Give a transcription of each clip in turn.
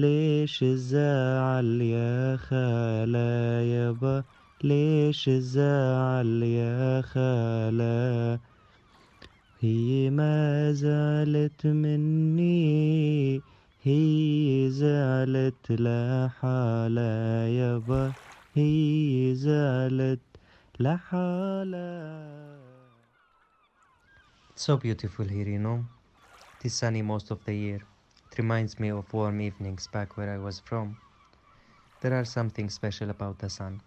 ليش الزعل يا خالة يابا، ليش الزعل يا خالة، هي ما زعلت مني، هي زعلت لحالها يابا، هي زعلت لحالها. It's so beautiful here, you know. It is sunny most of the year. It reminds me of warm evenings back where I was from. There are something special about the sun.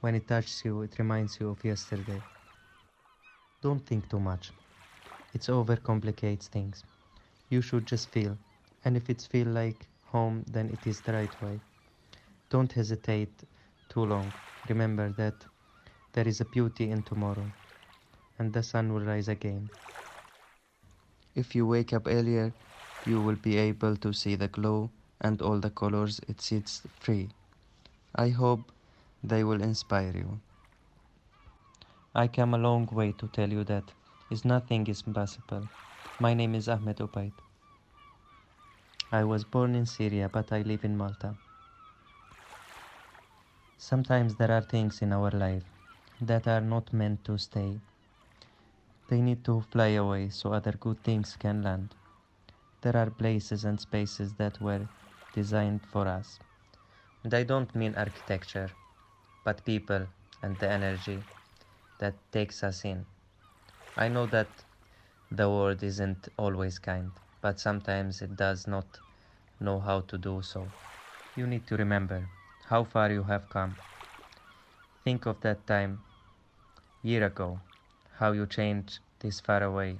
When it touches you, it reminds you of yesterday. Don't think too much. It overcomplicates things. You should just feel. And if it feels like home, then it is the right way. Don't hesitate too long. Remember that there is a beauty in tomorrow, and the sun will rise again. If you wake up earlier, you will be able to see the glow and all the colors it sets free. I hope they will inspire you. I came a long way to tell you that nothing is impossible. My name is Ahmed Ubaid. I was born in Syria, but I live in Malta. Sometimes there are things in our life that are not meant to stay. They need to fly away so other good things can land. There are places and spaces that were designed for us. And I don't mean architecture, but people and the energy that takes us in. I know that the world isn't always kind, but sometimes it does not know how to do so. You need to remember how far you have come. Think of that time year ago, how you changed this far away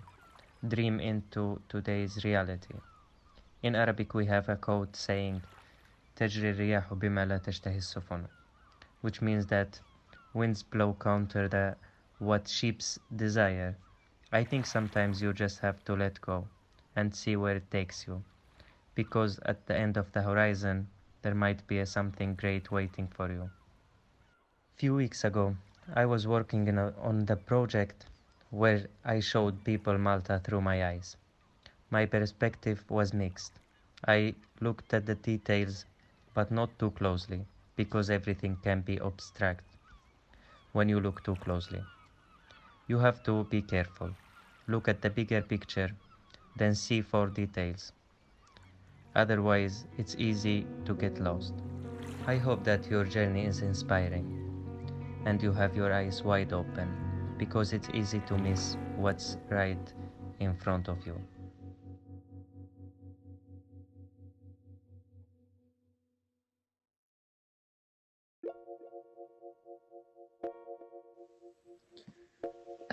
dream into today's reality. In Arabic we have a quote saying تجري الرياح بما لا تشتهي السفن, which means that winds blow counter the what ships desire. I think sometimes you just have to let go and see where it takes you, because at the end of the horizon there might be something great waiting for you. Few weeks ago, I was working on the project where I showed people Malta through my eyes. My perspective was mixed. I looked at the details, but not too closely, because everything can be abstract when you look too closely. You have to be careful. Look at the bigger picture, then see for details. Otherwise, it's easy to get lost. I hope that your journey is inspiring and you have your eyes wide open, because it's easy to miss what's right in front of you.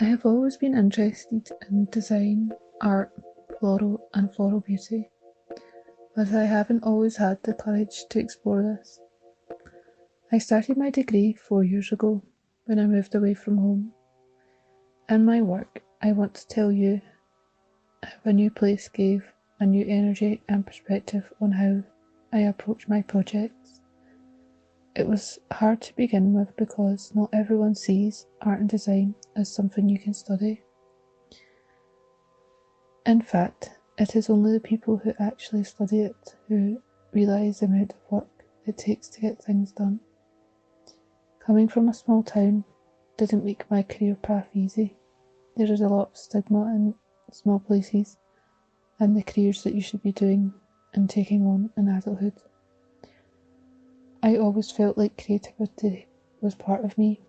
I have always been interested in design, art, floral beauty, but I haven't always had the courage to explore this. I started my degree 4 years ago when I moved away from home. In my work, I want to tell you how a new place gave a new energy and perspective on how I approach my projects. It was hard to begin with because not everyone sees art and design as something you can study. In fact, it is only the people who actually study it who realise the amount of work it takes to get things done. Coming from a small town didn't make my career path easy. There is a lot of stigma in small places and the careers that you should be doing and taking on in adulthood. I always felt like creativity was part of me,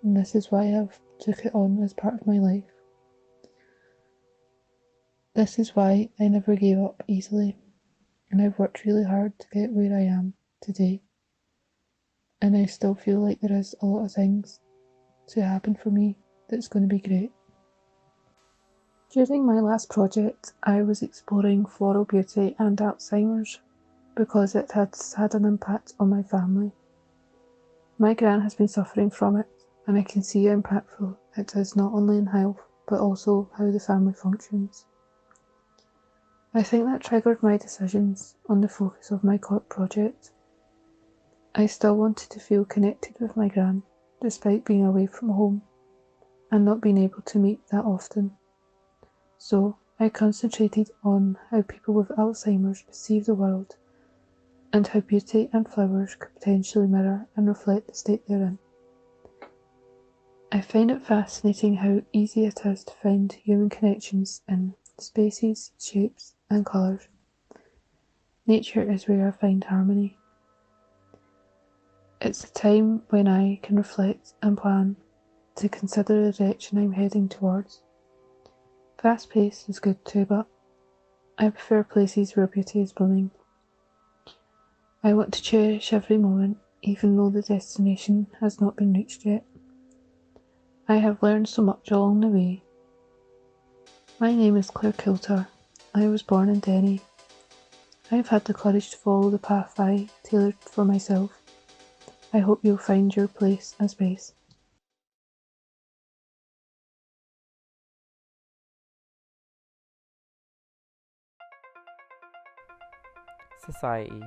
and this is why I've took it on as part of my life. This is why I never gave up easily, and I've worked really hard to get where I am today. And I still feel like there is a lot of things to happen for me that's going to be great. During my last project, I was exploring floral beauty and Alzheimer's because it has had an impact on my family. My gran has been suffering from it, and I can see how impactful it is not only in health, but also how the family functions. I think that triggered my decisions on the focus of my project. I still wanted to feel connected with my gran, despite being away from home and not being able to meet that often. So I concentrated on how people with Alzheimer's perceive the world and how beauty and flowers could potentially mirror and reflect the state they're in. I find it fascinating how easy it is to find human connections in spaces, shapes, and colours. Nature is where I find harmony. It's a time when I can reflect and plan to consider the direction I'm heading towards. Fast pace is good too, but I prefer places where beauty is blooming. I want to cherish every moment, even though the destination has not been reached yet. I have learned so much along the way. My name is Claire Coulter. I was born in Denny. I have had the courage to follow the path I tailored for myself. I hope you'll find your place and space. Society.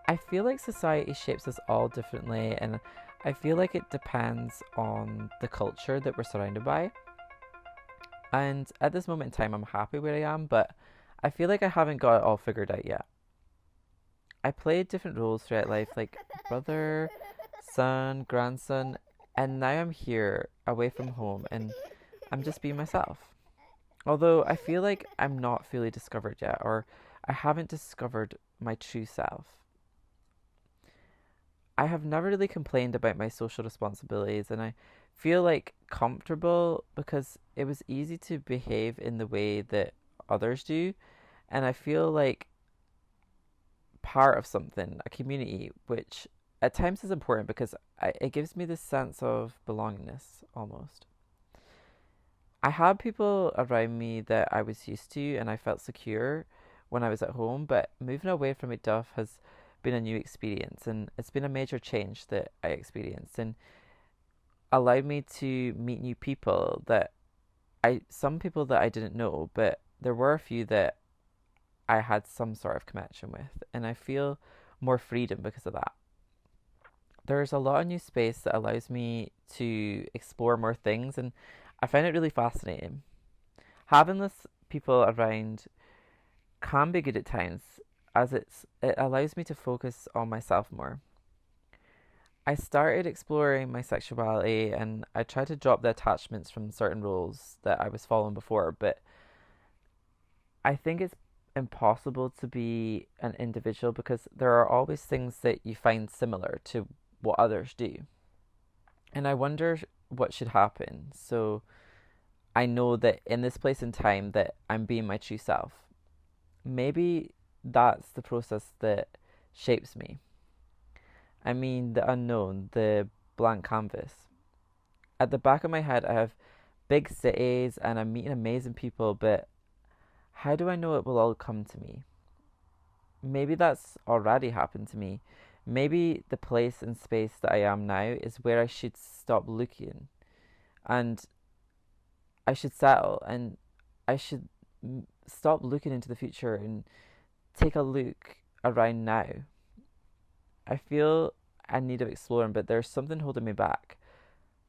I feel like society shapes us all differently, and I feel like it depends on the culture that we're surrounded by. And at this moment in time, I'm happy where I am, but I feel like I haven't got it all figured out yet. I played different roles throughout life, like brother, son, grandson, and now I'm here, away from home, and I'm just being myself. Although I feel like I'm not fully discovered yet, or I haven't discovered my true self. I have never really complained about my social responsibilities, and I feel like comfortable because it was easy to behave in the way that others do, and I feel like part of something, a community, which at times is important because it gives me this sense of belongingness almost. I had people around me that I was used to and I felt secure when I was at home, but moving away from Macduff has been a new experience, and it's been a major change that I experienced and allowed me to meet new people that some people that I didn't know, but there were a few that I had some sort of connection with, and I feel more freedom because of that. There's a lot of new space that allows me to explore more things, and I find it really fascinating. Having this people around can be good at times, as it allows me to focus on myself more. I started exploring my sexuality and I tried to drop the attachments from certain roles that I was following before, but I think it's impossible to be an individual because there are always things that you find similar to what others do. And I wonder what should happen. So I know that in this place and time that I'm being my true self. Maybe that's the process that shapes me. I mean, the unknown, the blank canvas. At the back of my head, I have big cities and I'm meeting amazing people, but how do I know it will all come to me? Maybe that's already happened to me. Maybe the place and space that I am now is where I should stop looking and I should settle and I should stop looking into the future and take a look around now. I feel a need of exploring, but there's something holding me back.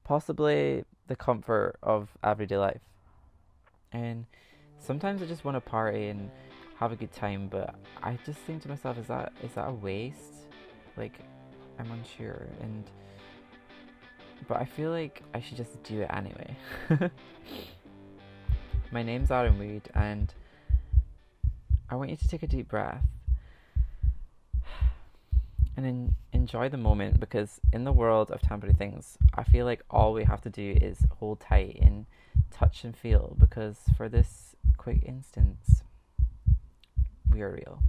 Possibly the comfort of everyday life. And sometimes I just want to party and have a good time, but I just think to myself, is that a waste? Like, I'm unsure, but I feel like I should just do it anyway. My name's Aaron Weed, and I want you to take a deep breath and enjoy the moment, because in the world of temporary things, I feel like all we have to do is hold tight and touch and feel, because for this quick instance, we are real.